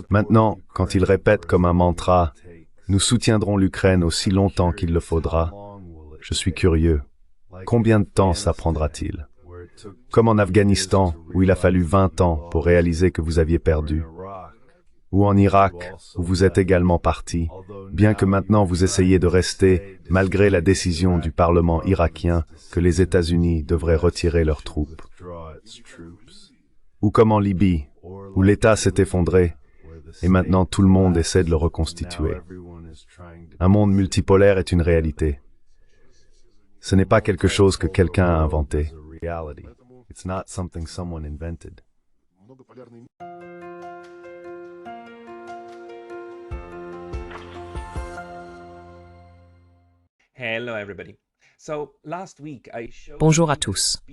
Maintenant, quand ils répètent comme un mantra, nous soutiendrons l'Ukraine aussi longtemps qu'il le faudra. Je suis curieux. Combien de temps ça prendra-t-il? Comme en Afghanistan, où il a fallu 20 ans pour réaliser que vous aviez perdu. Ou en Irak, où vous êtes également parti, bien que maintenant vous essayez de rester, malgré la décision du Parlement irakien que les États-Unis devraient retirer leurs troupes. Ou comme en Libye, où l'État s'est effondré, et maintenant tout le monde essaie de le reconstituer. Un monde multipolaire est une réalité. Ce n'est pas quelque chose que quelqu'un a inventé. It's not something someone invented. Hello everybody. Bonjour à tous.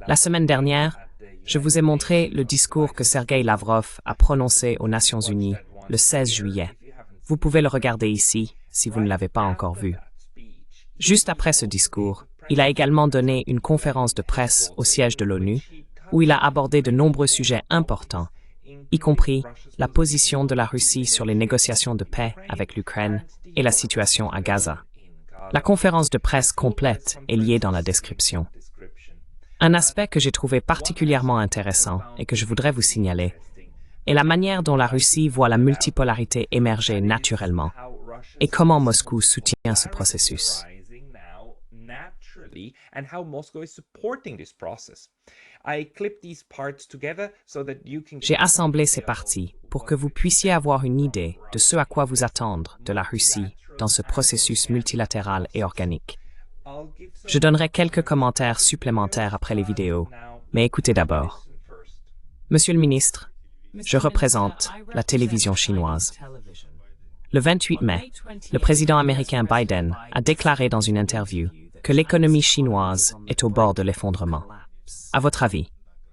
La semaine dernière, je vous ai montré le discours que Sergueï Lavrov a prononcé aux Nations Unies le 16 juillet. Vous pouvez le regarder ici, si vous ne l'avez pas encore vu. Juste après ce discours, il a également donné une conférence de presse au siège de l'ONU, où il a abordé de nombreux sujets importants, y compris la position de la Russie sur les négociations de paix avec l'Ukraine et la situation à Gaza. La conférence de presse complète est liée dans la description. Un aspect que j'ai trouvé particulièrement intéressant et que je voudrais vous signaler est la manière dont la Russie voit la multipolarité émerger naturellement et comment Moscou soutient ce processus. J'ai assemblé ces parties pour que vous puissiez avoir une idée de ce à quoi vous attendre de la Russie dans ce processus multilatéral et organique. Je donnerai quelques commentaires supplémentaires après les vidéos, mais écoutez d'abord. Monsieur le ministre, je représente la télévision chinoise. Le 28 mai, le président américain Biden a déclaré dans une interview que l'économie chinoise est au bord de l'effondrement. À votre avis,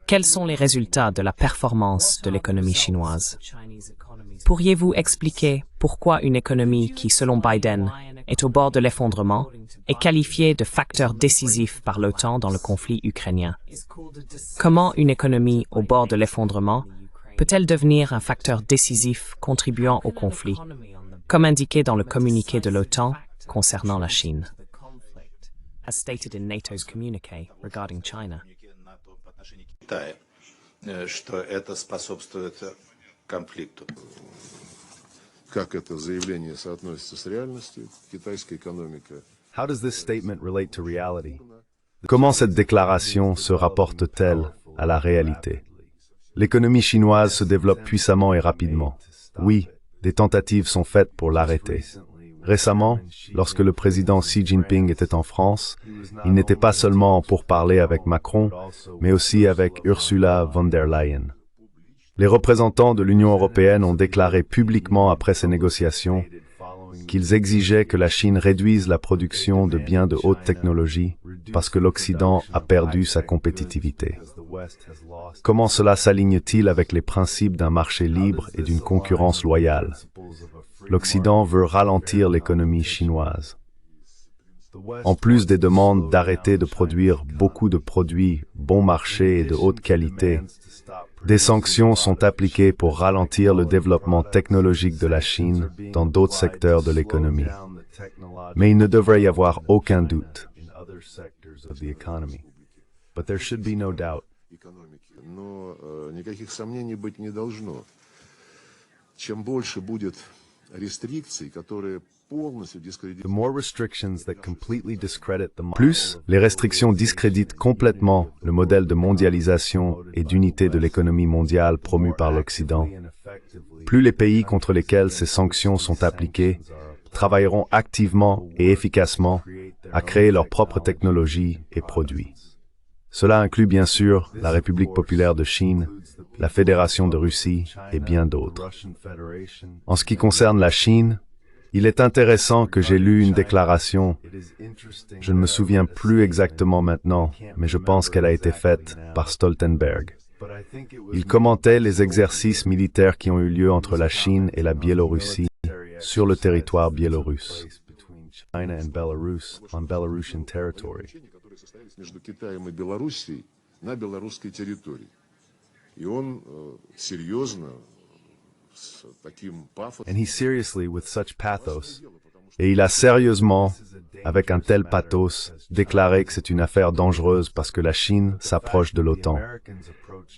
quels sont les résultats de la performance de l'économie chinoise? Pourriez-vous expliquer pourquoi une économie qui, selon Biden, est au bord de l'effondrement est qualifiée de facteur décisif par l'OTAN dans le conflit ukrainien? Comment une économie au bord de l'effondrement peut-elle devenir un facteur décisif contribuant au conflit, comme indiqué dans le communiqué de l'OTAN concernant la Chine? As stated in NATO's communiqué regarding China. Что это способствует конфликту. Как это заявление соотносится с реальностью? Китайская экономика. How does this statement relate to reality? Comment cette déclaration se rapporte-t-elle à la réalité? L'économie chinoise se développe puissamment et rapidement. Oui, des tentatives sont faites pour l'arrêter. Récemment, lorsque le président Xi Jinping était en France, il n'était pas seulement en pourparlers avec Macron, mais aussi avec Ursula von der Leyen. Les représentants de l'Union européenne ont déclaré publiquement après ces négociations qu'ils exigeaient que la Chine réduise la production de biens de haute technologie parce que l'Occident a perdu sa compétitivité. Comment cela s'aligne-t-il avec les principes d'un marché libre et d'une concurrence loyale? L'Occident veut ralentir l'économie chinoise. En plus des demandes d'arrêter de produire beaucoup de produits bon marché et de haute qualité, des sanctions sont appliquées pour ralentir le développement technologique de la Chine dans d'autres secteurs de l'économie. Mais il ne devrait y avoir aucun doute. But there should be no doubt. Но никаких сомнений быть не должно. Чем больше будет рестрикций, которые полностью дискредитируют. Plus les restrictions discréditent complètement le modèle de mondialisation et d'unité de l'économie mondiale promu par l'Occident, plus les pays contre lesquels ces sanctions sont appliquées travailleront activement et efficacement à créer leurs propres technologies et produits. Cela inclut bien sûr la République populaire de Chine, la Fédération de Russie et bien d'autres. En ce qui concerne la Chine, il est intéressant que j'ai lu une déclaration, je ne me souviens plus exactement maintenant, mais je pense qu'elle a été faite par Stoltenberg. Il commentait les exercices militaires qui ont eu lieu entre la Chine et la Biélorussie sur le territoire biélorusse. China and Belarus on Belarusian territory. Между Китаем и Белоруссией на белорусской территории. И он серьезно, с таким пафосом... And he seriously, with such pathos, et il a sérieusement, avec un tel pathos, déclaré que c'est une affaire dangereuse parce que la Chine s'approche de l'OTAN.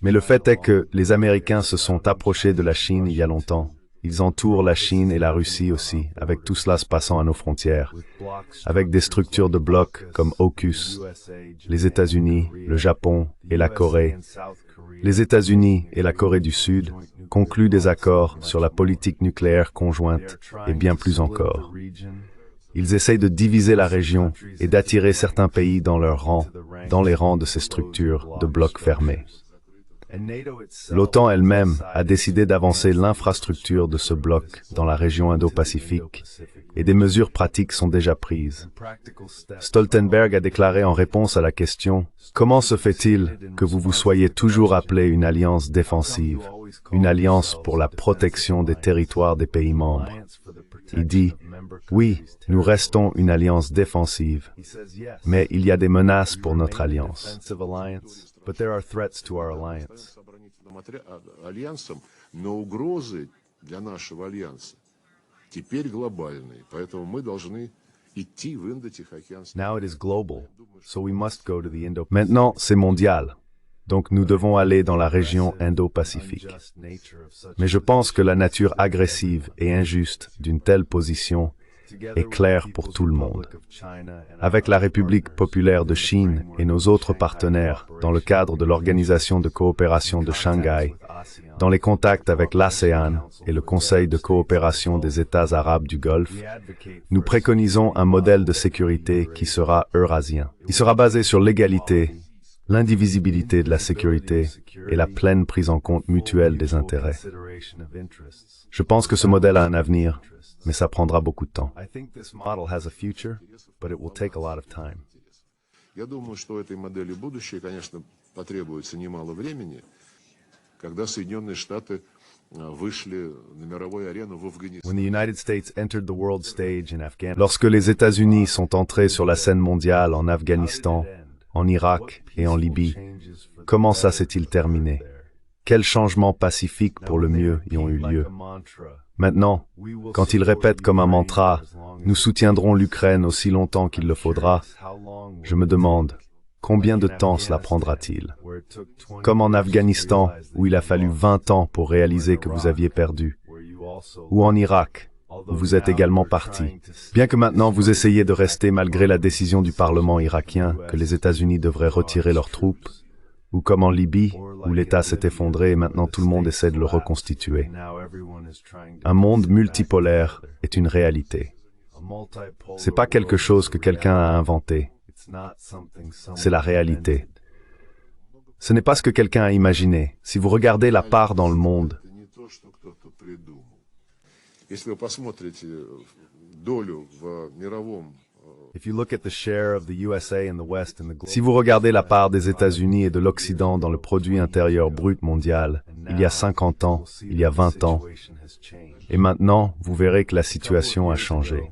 Mais le fait est que les Américains se sont approchés de la Chine il y a longtemps. Ils entourent la Chine et la Russie aussi, avec tout cela se passant à nos frontières, avec des structures de blocs comme AUKUS, les États-Unis, le Japon et la Corée. Les États-Unis et la Corée du Sud concluent des accords sur la politique nucléaire conjointe et bien plus encore. Ils essayent de diviser la région et d'attirer certains pays dans leurs rangs, dans les rangs de ces structures de blocs fermés. L'OTAN elle-même a décidé d'avancer l'infrastructure de ce bloc dans la région Indo-Pacifique et des mesures pratiques sont déjà prises. Stoltenberg a déclaré en réponse à la question « Comment se fait-il que vous vous soyez toujours appelé une alliance défensive, une alliance pour la protection des territoires des pays membres ?» Il dit « Oui, nous restons une alliance défensive, mais il y a des menaces pour notre alliance. » But there are threats to our alliance. Альянсом, но угрозы для нашего альянса теперь глобальные, поэтому мы должны идти в Индо-Тихоокеанский. Now it is global, so we must go to the Indo. Maintenant, c'est mondial. Donc nous devons aller dans la région Indo-Pacifique. Mais je pense que la nature agressive et injuste d'une telle position est claire pour tout le monde. Avec la République populaire de Chine et nos autres partenaires dans le cadre de l'Organisation de coopération de Shanghai, dans les contacts avec l'ASEAN et le Conseil de coopération des États arabes du Golfe, nous préconisons un modèle de sécurité qui sera eurasien. Il sera basé sur l'égalité, l'indivisibilité de la sécurité et la pleine prise en compte mutuelle des intérêts. Je pense que ce modèle a un avenir, mais ça prendra beaucoup de temps. Я думаю, что этой модели будущее, конечно, потребуется немало времени, когда Соединенные Штаты вышли на мировую арену в Афганистане. Lorsque les États-Unis sont entrés sur la scène mondiale en Afghanistan, en Irak et en Libye, comment ça s'est-il terminé? Quels changements pacifiques pour le mieux y ont eu lieu? Maintenant, quand ils répètent comme un mantra « Nous soutiendrons l'Ukraine aussi longtemps qu'il le faudra », je me demande, combien de temps cela prendra-t-il? Comme en Afghanistan, où il a fallu 20 ans pour réaliser que vous aviez perdu. Ou en Irak, où vous êtes également parti. Bien que maintenant vous essayez de rester malgré la décision du Parlement irakien que les États-Unis devraient retirer leurs troupes, ou comme en Libye, où l'État s'est effondré et maintenant tout le monde essaie de le reconstituer. Un monde multipolaire est une réalité. C'est pas quelque chose que quelqu'un a inventé. C'est la réalité. Ce n'est pas ce que quelqu'un a imaginé. Si vous regardez la part dans le monde, Если вы посмотрите долю в мировом si vous regardez la part des États-Unis et de l'Occident dans le produit intérieur brut mondial, il y a 50 ans, il y a 20 ans, et maintenant, vous verrez que la situation a changé.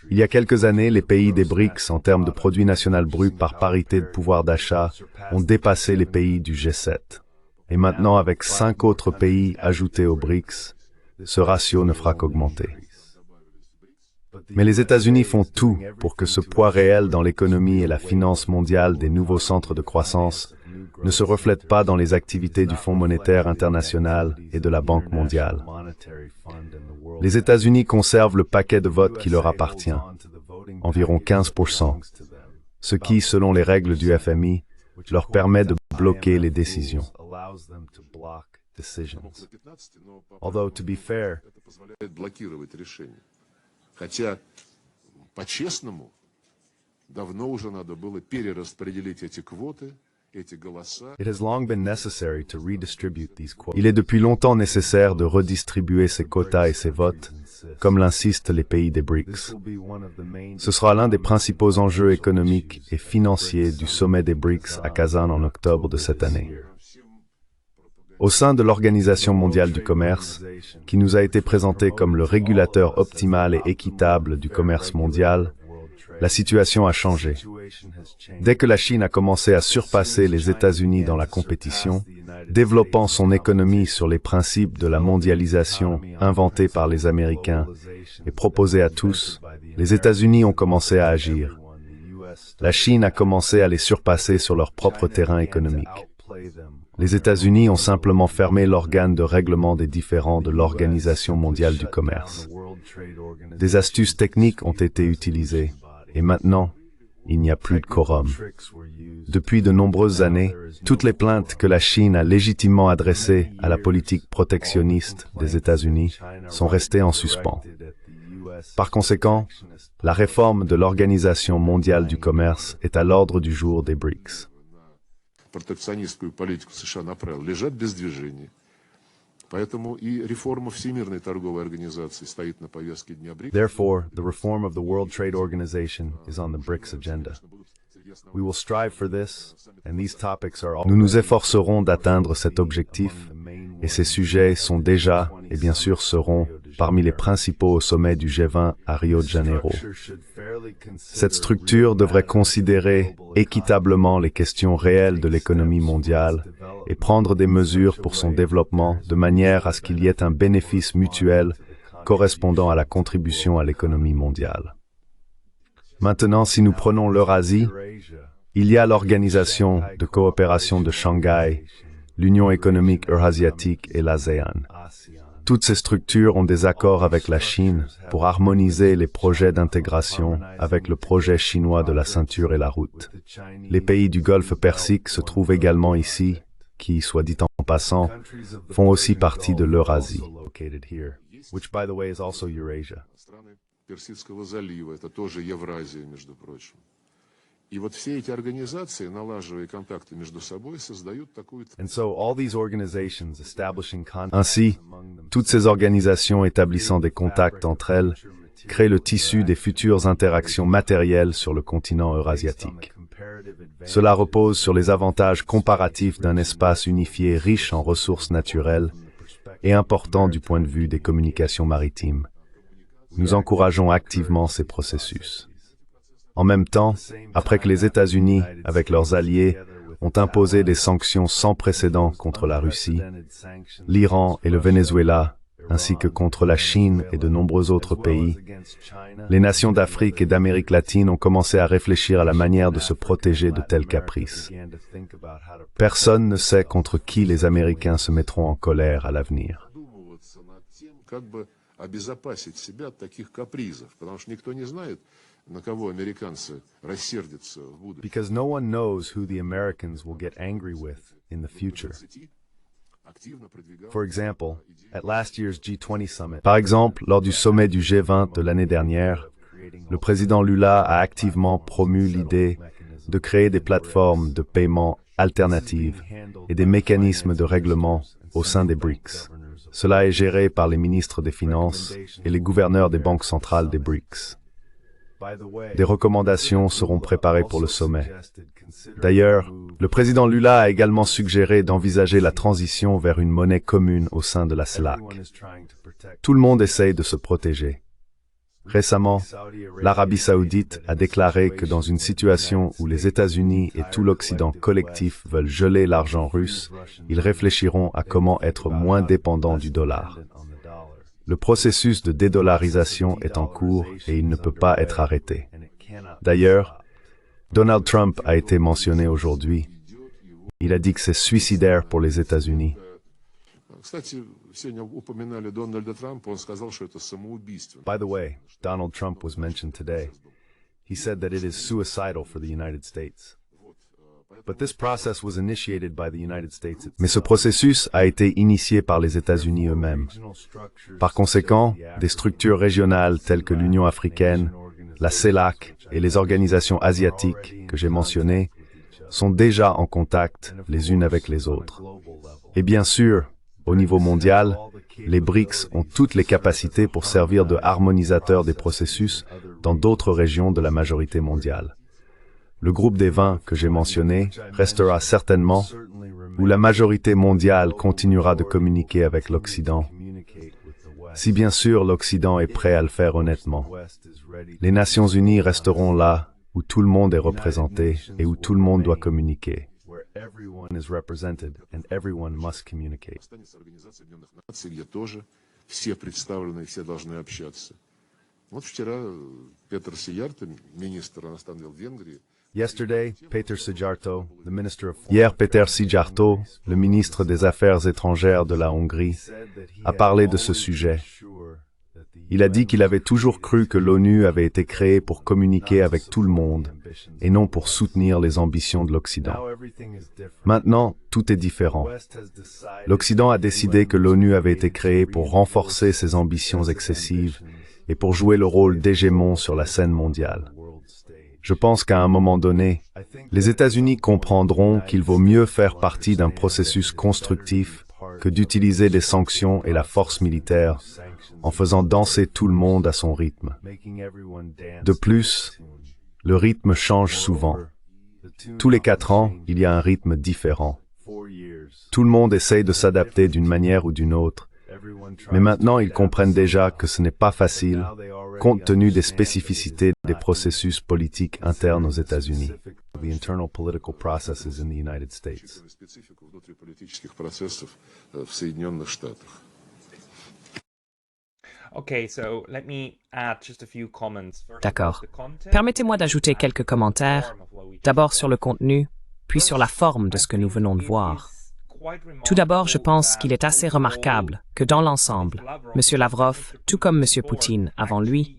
Il y a quelques années, les pays des BRICS, en termes de produit national brut par parité de pouvoir d'achat, ont dépassé les pays du G7. Et maintenant, avec 5 autres pays ajoutés aux BRICS, ce ratio ne fera qu'augmenter. Mais les États-Unis font tout pour que ce poids réel dans l'économie et la finance mondiale des nouveaux centres de croissance ne se reflète pas dans les activités du Fonds monétaire international et de la Banque mondiale. Les États-Unis conservent le paquet de vote qui leur appartient, environ 15%, ce qui, selon les règles du FMI, leur permet de bloquer les décisions. Although, to be fair, Хотя, по-честному, давно уже надо было перераспределить эти квоты, эти голоса. Il est depuis longtemps nécessaire de redistribuer ces quotas et ces votes, comme l'insistent les pays des BRICS. Ce sera l'un des principaux enjeux économiques et financiers du sommet des BRICS à Kazan en octobre de cette année. Au sein de l'Organisation mondiale du commerce, qui nous a été présentée comme le régulateur optimal et équitable du commerce mondial, la situation a changé. Dès que la Chine a commencé à surpasser les États-Unis dans la compétition, développant son économie sur les principes de la mondialisation inventés par les Américains et proposés à tous, les États-Unis ont commencé à agir. La Chine a commencé à les surpasser sur leur propre terrain économique. Les États-Unis ont simplement fermé l'organe de règlement des différends de l'Organisation mondiale du commerce. Des astuces techniques ont été utilisées, et maintenant, il n'y a plus de quorum. Depuis de nombreuses années, toutes les plaintes que la Chine a légitimement adressées à la politique protectionniste des États-Unis sont restées en suspens. Par conséquent, la réforme de l'Organisation mondiale du commerce est à l'ordre du jour des BRICS. Протекционистскую политику США направил, лежат без движения. Поэтому и реформа Всемирной торговой организации стоит на повестке дня БРИКС. Therefore, the reform of the World Trade Organization is on the BRICS agenda. We will strive for this, and these topics are all... Nous nous efforcerons d'atteindre cet objectif, et ces sujets sont déjà, et bien sûr seront, parmi les principaux au sommet du G20 à Rio de Janeiro. Cette structure devrait considérer équitablement les questions réelles de l'économie mondiale et prendre des mesures pour son développement de manière à ce qu'il y ait un bénéfice mutuel correspondant à la contribution à l'économie mondiale. Maintenant, si nous prenons l'Eurasie, il y a l'Organisation de coopération de Shanghai, l'Union économique eurasiatique et l'ASEAN. Toutes ces structures ont des accords avec la Chine pour harmoniser les projets d'intégration avec le projet chinois de la ceinture et la route. Les pays du Golfe Persique se trouvent également ici, qui, soit dit en passant, font aussi partie de l'Eurasie. Which, by the way, is also Eurasia. Страны Персидского залива, это тоже Евразия, между прочим. И вот все эти организации, налаживая контакты между собой, создают такую... Ainsi, toutes ces organisations établissant des contacts entre elles créent le tissu des futures interactions matérielles sur le continent eurasiatique. Cela repose sur les avantages comparatifs d'un espace unifié riche en ressources naturelles et important du point de vue des communications maritimes. Nous encourageons activement ces processus. En même temps, après que les États-Unis, avec leurs alliés, ont imposé des sanctions sans précédent contre la Russie, l'Iran et le Venezuela, ainsi que contre la Chine et de nombreux autres pays, les nations d'Afrique et d'Amérique latine ont commencé à réfléchir à la manière de se protéger de tels caprices. Personne ne sait contre qui les Américains se mettront en colère à l'avenir. Because no one knows who the Americans will get angry with in the future. For example, at last year's G20 summit. Par exemple, lors du sommet du G20 de l'année dernière, le président Lula a activement promu l'idée de créer des plateformes de paiement alternatives et des mécanismes de règlement au sein des BRICS. Cela est géré par les ministres des Finances et les gouverneurs des banques centrales des BRICS. Des recommandations seront préparées pour le sommet. D'ailleurs, le président Lula a également suggéré d'envisager la transition vers une monnaie commune au sein de la CELAC. Tout le monde essaye de se protéger. Récemment, l'Arabie saoudite a déclaré que dans une situation où les États-Unis et tout l'Occident collectif veulent geler l'argent russe, ils réfléchiront à comment être moins dépendants du dollar. Le processus de dédollarisation est en cours et il ne peut pas être arrêté. D'ailleurs, Donald Trump a été mentionné aujourd'hui. Il a dit que c'est suicidaire pour les États-Unis. By the way, Donald Trump was mentioned today. He said that it is suicidal for the United States. But this process was initiated by the United States. Mais ce processus a été initié par les États-Unis eux-mêmes. Par conséquent, des structures régionales telles que l'Union africaine, la CELAC et les organisations asiatiques que j'ai mentionnées sont déjà en contact les unes avec les autres. Et bien sûr, au niveau mondial, les BRICS ont toutes les capacités pour servir de harmonisateurs des processus dans d'autres régions de la majorité mondiale. Le groupe des 20 que j'ai mentionné restera certainement où la majorité mondiale continuera de communiquer avec l'Occident. Si bien sûr l'Occident est prêt à le faire honnêtement. Les Nations Unies resteront là où tout le monde est représenté et où tout le monde doit communiquer. Everyone is represented and everyone must communicate. Останется Организация Объединенных Наций, где тоже все представлены и все должны общаться. Вот вчера Петър Сиярто, министр иностранных дел Венгрии, Yesterday, Péter Szijjártó, the minister of Hier, Péter Szijjártó, le ministre des Affaires étrangères de la Hongrie, a parlé de ce sujet. Il a dit qu'il avait toujours cru que l'ONU avait été créée pour communiquer avec tout le monde et non pour soutenir les ambitions de l'Occident. Maintenant, tout est différent. L'Occident a décidé que l'ONU avait été créée pour renforcer ses ambitions excessives et pour jouer le rôle d'hégémon sur la scène mondiale. Je pense qu'à un moment donné, les États-Unis comprendront qu'il vaut mieux faire partie d'un processus constructif que d'utiliser des sanctions et la force militaire en faisant danser tout le monde à son rythme. De plus, le rythme change souvent. Tous les 4 ans, il y a un rythme différent. Tout le monde essaye de s'adapter d'une manière ou d'une autre, mais maintenant ils comprennent déjà que ce n'est pas facile, compte tenu des spécificités des processus politiques internes aux États-Unis. The internal political processes in the United States. специфику внутриполитических процессов в Соединенных Штатах. D'accord. Permettez-moi d'ajouter quelques commentaires, d'abord sur le contenu, puis sur la forme de ce que nous venons de voir. Tout d'abord, je pense qu'il est assez remarquable que dans l'ensemble, M. Lavrov, tout comme M. Poutine avant lui,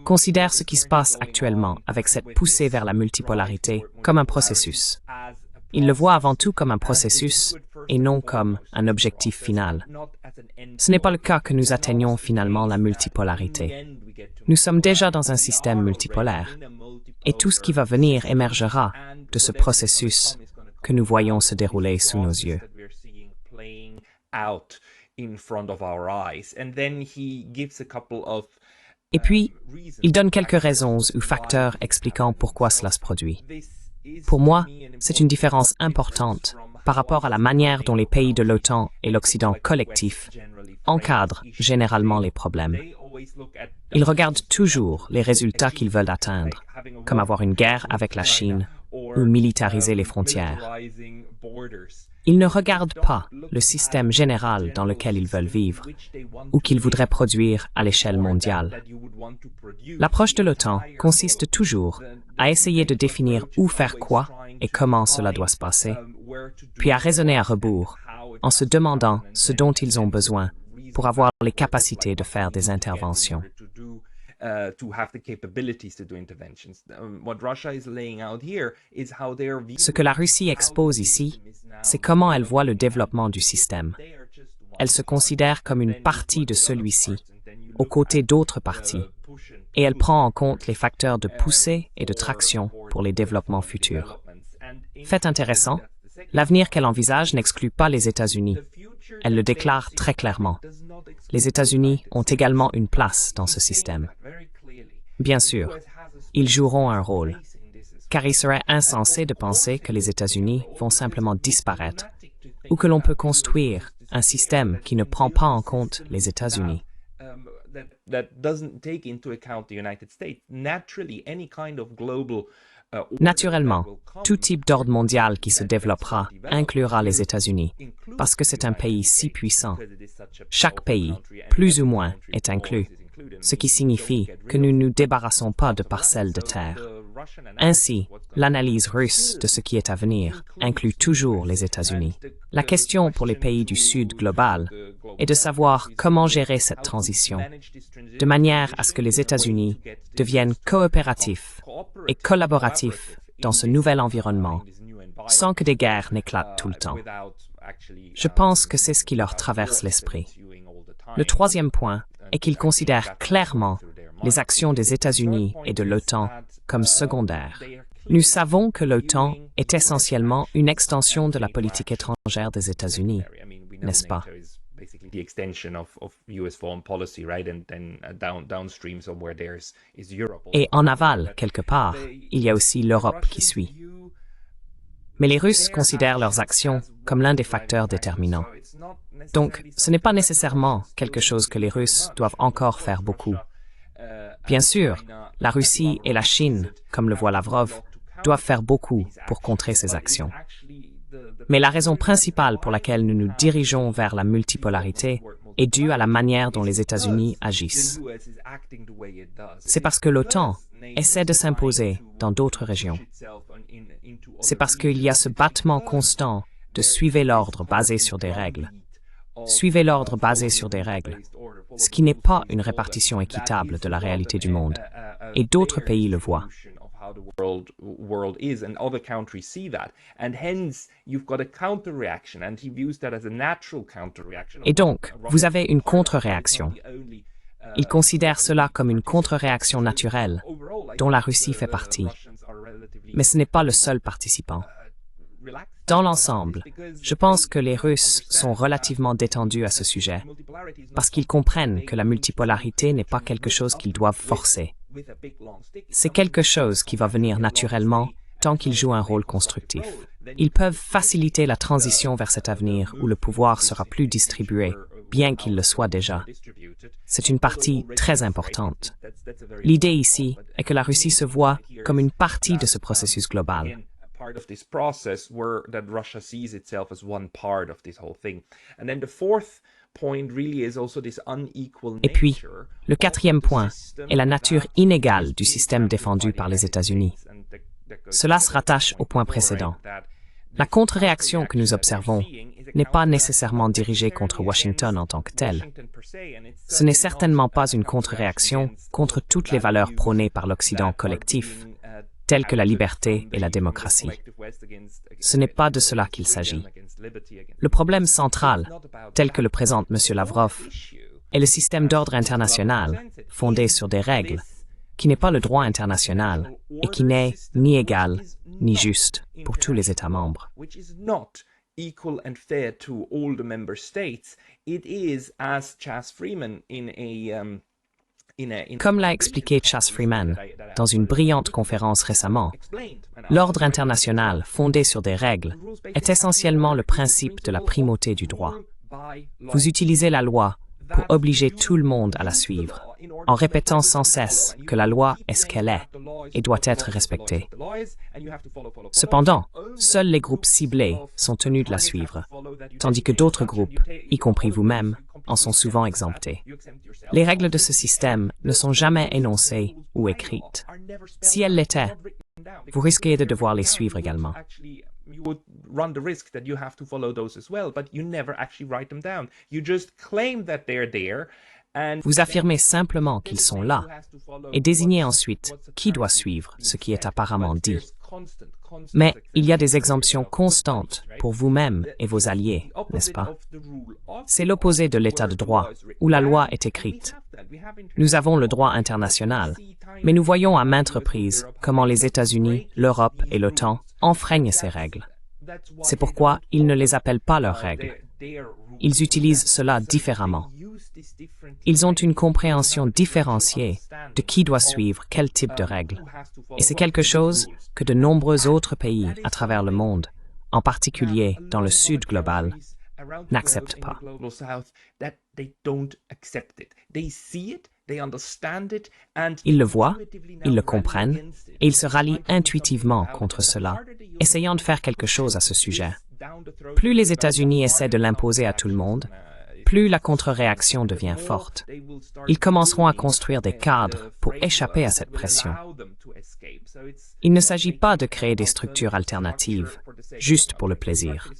considère ce qui se passe actuellement avec cette poussée vers la multipolarité comme un processus. Il le voit avant tout comme un processus et non comme un objectif final. Ce n'est pas le cas que nous atteignions finalement la multipolarité. Nous sommes déjà dans un système multipolaire et tout ce qui va venir émergera de ce processus que nous voyons se dérouler sous nos yeux. Et puis, il donne quelques raisons ou facteurs expliquant pourquoi cela se produit. Pour moi, c'est une différence importante par rapport à la manière dont les pays de l'OTAN et l'Occident collectif encadrent généralement les problèmes. Ils regardent toujours les résultats qu'ils veulent atteindre, comme avoir une guerre avec la Chine ou militariser les frontières. Ils ne regardent pas le système général dans lequel ils veulent vivre ou qu'ils voudraient produire à l'échelle mondiale. L'approche de l'OTAN consiste toujours à essayer de définir où faire quoi et comment cela doit se passer, puis à raisonner à rebours en se demandant ce dont ils ont besoin pour avoir les capacités de faire des interventions. Ce que la Russie expose ici, c'est comment elle voit le développement du système. Elle se considère comme une partie de celui-ci, aux côtés d'autres parties, et elle prend en compte les facteurs de poussée et de traction pour les développements futurs. Fait intéressant, l'avenir qu'elle envisage n'exclut pas les États-Unis. Elle le déclare très clairement. Les États-Unis ont également une place dans ce système. Bien sûr, ils joueront un rôle, car il serait insensé de penser que les États-Unis vont simplement disparaître ou que l'on peut construire un système qui ne prend pas en compte les États-Unis. Naturellement, tout type d'ordre mondial qui se développera inclura les États-Unis, parce que c'est un pays si puissant. Chaque pays, plus ou moins, est inclus, ce qui signifie que nous ne nous débarrassons pas de parcelles de terre. Ainsi, l'analyse russe de ce qui est à venir inclut toujours les États-Unis. La question pour les pays du Sud global est de savoir comment gérer cette transition, de manière à ce que les États-Unis deviennent coopératifs et collaboratifs dans ce nouvel environnement, sans que des guerres n'éclatent tout le temps. Je pense que c'est ce qui leur traverse l'esprit. Le troisième point est qu'ils considèrent clairement les actions des États-Unis et de l'OTAN comme secondaires. Nous savons que l'OTAN est essentiellement une extension de la politique étrangère des États-Unis, n'est-ce pas? Et en aval, quelque part, il y a aussi l'Europe qui suit. Mais les Russes considèrent leurs actions comme l'un des facteurs déterminants. Donc, ce n'est pas nécessairement quelque chose que les Russes doivent encore faire beaucoup. Bien sûr, la Russie et la Chine, comme le voit Lavrov, doivent faire beaucoup pour contrer ces actions. Mais la raison principale pour laquelle nous nous dirigeons vers la multipolarité est due à la manière dont les États-Unis agissent. C'est parce que l'OTAN essaie de s'imposer dans d'autres régions. C'est parce qu'il y a ce battement constant de suivre l'ordre basé sur des règles. Suivez l'ordre basé sur des règles, ce qui n'est pas une répartition équitable de la réalité du monde. Et d'autres pays le voient. World is, and other countries see that, and hence you've got a counter reaction, and he views that as a natural counter reaction. Et donc, vous avez une contre-réaction. Il considère cela comme une contre-réaction naturelle, dont la Russie fait partie. Mais ce n'est pas le seul participant. Dans l'ensemble, je pense que les Russes sont relativement détendus à ce sujet, parce qu'ils comprennent que la multipolarité n'est pas quelque chose qu'ils doivent forcer. C'est quelque chose qui va venir naturellement tant qu'ils jouent un rôle constructif. Ils peuvent faciliter la transition vers cet avenir où le pouvoir sera plus distribué, bien qu'il le soit déjà. C'est une partie très importante. L'idée ici est que la Russie se voit comme une partie de ce processus global. Part of this process where that Russia sees itself as one part of this whole thing. And then the fourth point really is also this unequal nature. Et puis, le quatrième point est la nature inégale du système défendu par les États-Unis. Cela se rattache au point précédent. La contre-réaction que nous observons n'est pas nécessairement dirigée contre Washington en tant que telle. Ce n'est certainement pas une contre-réaction contre toutes les valeurs prônées par l'Occident collectif, telles que la liberté et la démocratie. Ce n'est pas de cela qu'il s'agit. Le problème central, tel que le présente M. Lavrov, est le système d'ordre international, fondé sur des règles, qui n'est pas le droit international et qui n'est ni égal ni juste pour tous les États membres. Equal and fair to all the member states. It is, as Chas Freeman Comme l'a expliqué Chas Freeman dans une brillante conférence récemment, l'ordre international fondé sur des règles est essentiellement le principe de la primauté du droit. Vous utilisez la loi pour obliger tout le monde à la suivre, en répétant sans cesse que la loi est ce qu'elle est et doit être respectée. Cependant, seuls les groupes ciblés sont tenus de la suivre, tandis que d'autres groupes, y compris vous-même, en sont souvent exemptés. Les règles de ce système ne sont jamais énoncées ou écrites. Si elles l'étaient, vous risquez de devoir les suivre également. You would run the risk that you have to follow those as well, but you never actually write them down. You just claim that they're there. Vous affirmez simplement qu'ils sont là et désignez ensuite qui doit suivre ce qui est apparemment dit. Mais il y a des exemptions constantes pour vous-même et vos alliés, n'est-ce pas? C'est l'opposé de l'état de droit, où la loi est écrite. Nous avons le droit international, mais nous voyons à maintes reprises comment les États-Unis, l'Europe et l'OTAN enfreignent ces règles. C'est pourquoi ils ne les appellent pas leurs règles. Ils utilisent cela différemment. Ils ont une compréhension différenciée de qui doit suivre quel type de règles. Et c'est quelque chose que de nombreux autres pays à travers le monde, en particulier dans le Sud global, n'acceptent pas. Ils le voient, ils le comprennent, et ils se rallient intuitivement contre cela, essayant de faire quelque chose à ce sujet. Plus les États-Unis essaient de l'imposer à tout le monde, plus la contre-réaction devient forte. Ils commenceront à construire des cadres pour échapper à cette pression. Il ne s'agit pas de créer des structures alternatives, juste pour le plaisir.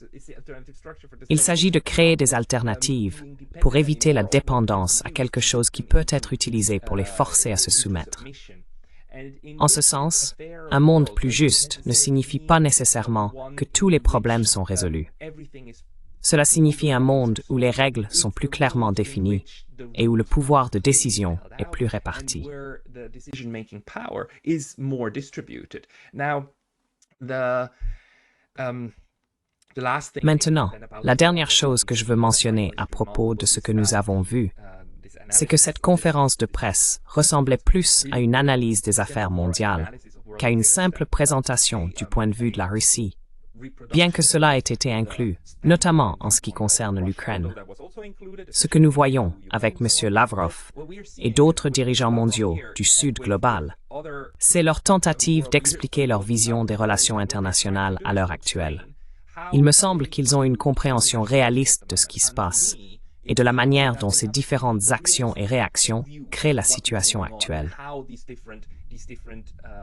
Il s'agit de créer des alternatives pour éviter la dépendance à quelque chose qui peut être utilisé pour les forcer à se soumettre. En ce sens, un monde plus juste ne signifie pas nécessairement que tous les problèmes sont résolus. Cela signifie un monde où les règles sont plus clairement définies et où le pouvoir de décision est plus réparti. Maintenant, la dernière chose que je veux mentionner à propos de ce que nous avons vu, c'est que cette conférence de presse ressemblait plus à une analyse des affaires mondiales qu'à une simple présentation du point de vue de la Russie, bien que cela ait été inclus, notamment en ce qui concerne l'Ukraine. Ce que nous voyons avec M. Lavrov et d'autres dirigeants mondiaux du Sud global, c'est leur tentative d'expliquer leur vision des relations internationales à l'heure actuelle. Il me semble qu'ils ont une compréhension réaliste de ce qui se passe et de la manière dont ces différentes actions et réactions créent la situation actuelle.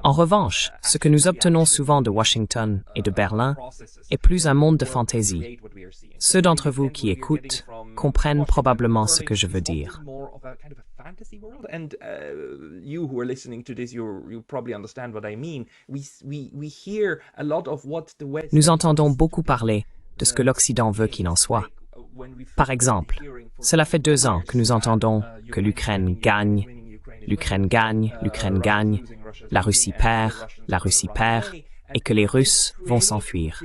En revanche, ce que nous obtenons souvent de Washington et de Berlin est plus un monde de fantaisie. Ceux d'entre vous qui écoutent comprennent probablement ce que je veux dire. Nous entendons beaucoup parler de ce que l'Occident veut qu'il en soit. Par exemple, cela fait 2 ans que nous entendons que l'Ukraine gagne, l'Ukraine gagne, l'Ukraine gagne, la Russie perd, et que les Russes vont s'enfuir.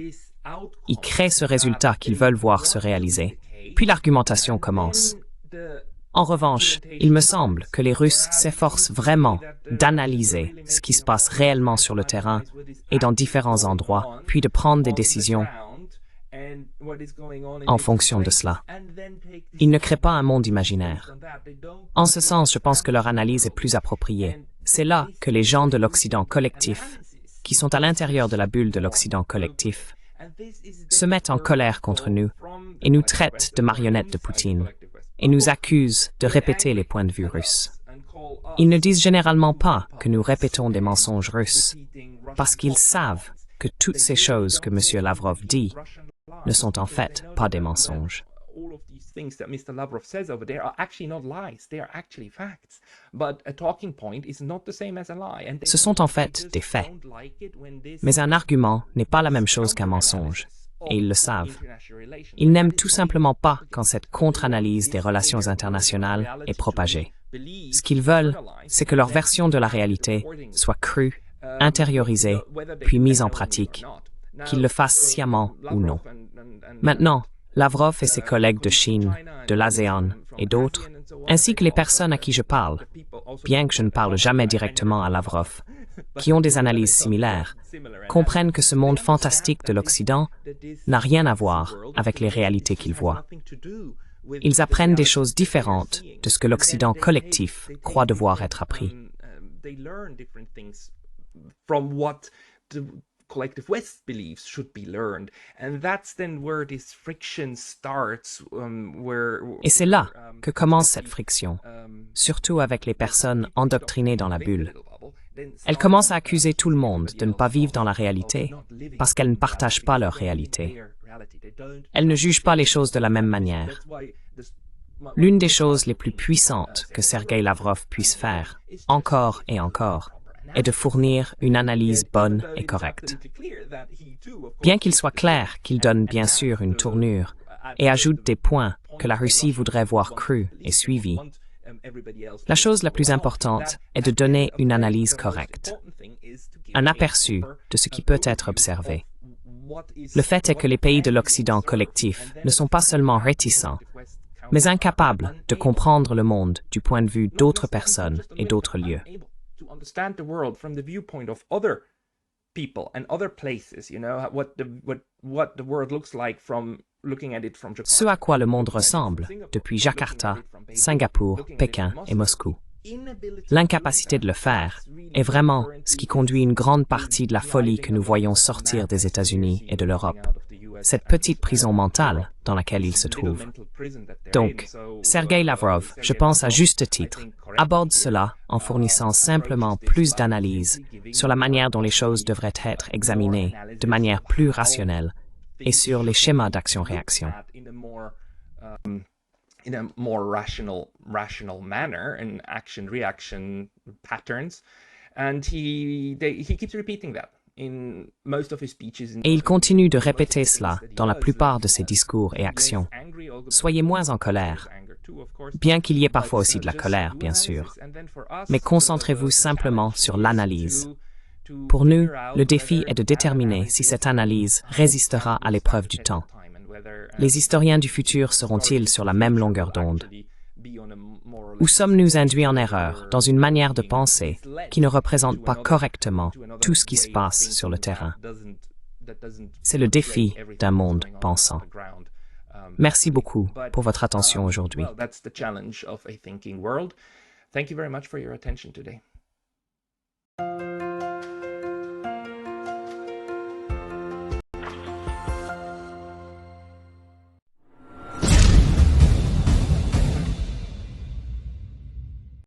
Ils créent ce résultat qu'ils veulent voir se réaliser. Puis l'argumentation commence. En revanche, il me semble que les Russes s'efforcent vraiment d'analyser ce qui se passe réellement sur le terrain et dans différents endroits, puis de prendre des décisions en fonction de cela. Ils ne créent pas un monde imaginaire. En ce sens, je pense que leur analyse est plus appropriée. C'est là que les gens de l'Occident collectif, qui sont à l'intérieur de la bulle de l'Occident collectif, se mettent en colère contre nous et nous traitent de marionnettes de Poutine et nous accusent de répéter les points de vue russes. Ils ne disent généralement pas que nous répétons des mensonges russes parce qu'ils savent que toutes ces choses que M. Lavrov dit ne sont en fait pas des mensonges. Things that Mr. Lavrov says over there are actually not lies, they are actually facts. But a talking point is not the same as a lie. And Ce sont en fait des faits. Mais un argument n'est pas la même chose qu'un mensonge, et ils le savent. Ils n'aiment tout simplement pas quand cette contre-analyse des relations internationales est propagée. Ce qu'ils veulent, c'est que leur version de la réalité soit crue, intériorisée, puis mise en pratique, qu'ils le fassent sciemment ou non. Maintenant, Lavrov et ses collègues de Chine, de l'ASEAN et d'autres, ainsi que les personnes à qui je parle, bien que je ne parle jamais directement à Lavrov, qui ont des analyses similaires, comprennent que ce monde fantastique de l'Occident n'a rien à voir avec les réalités qu'ils voient. Ils apprennent des choses différentes de ce que l'Occident collectif croit devoir être appris. Collective West believes should be learned, and that's then where this friction starts. Et c'est là que commence cette friction, surtout avec les personnes endoctrinées dans la bulle. Elles commencent à accuser tout le monde de ne pas vivre dans la réalité parce qu'elles ne partagent pas leur réalité. Elles ne jugent pas les choses de la même manière. L'une des choses les plus puissantes que Sergueï Lavrov puisse faire, encore et encore, est de fournir une analyse bonne et correcte. Bien qu'il soit clair qu'il donne bien sûr une tournure et ajoute des points que la Russie voudrait voir crus et suivis, la chose la plus importante est de donner une analyse correcte, un aperçu de ce qui peut être observé. Le fait est que les pays de l'Occident collectif ne sont pas seulement réticents, mais incapables de comprendre le monde du point de vue d'autres personnes et d'autres lieux. To understand the world from the viewpoint of other people and other places, you know, what the world looks like from looking at it from Jakarta. Ce à quoi le monde ressemble depuis Jakarta, Singapour, Pékin et Moscou. L'incapacité de le faire est vraiment ce qui conduit une grande partie de la folie que nous voyons sortir des États-Unis et de l'Europe. Cette petite prison mentale dans laquelle ils se trouvent. Donc, Sergueï Lavrov, je pense à juste titre, aborde cela en fournissant simplement plus d'analyse sur la manière dont les choses devraient être examinées de manière plus rationnelle et sur les schémas d'action-réaction. In a more rational manner and action-reaction patterns, and he keeps repeating that. In most of his speeches. Et il continue de répéter cela dans la plupart de ses discours et actions. Soyez moins en colère, bien qu'il y ait parfois aussi de la colère, bien sûr. Mais concentrez-vous simplement sur l'analyse. Pour nous, le défi est de déterminer si cette analyse résistera à l'épreuve du temps. Les historiens du futur seront-ils sur la même longueur d'onde? Ou sommes-nous induits en erreur dans une manière de penser qui ne représente pas correctement tout ce qui se passe sur le terrain? C'est le défi d'un monde pensant. Merci beaucoup pour votre attention aujourd'hui. Thank you very much for your attention today.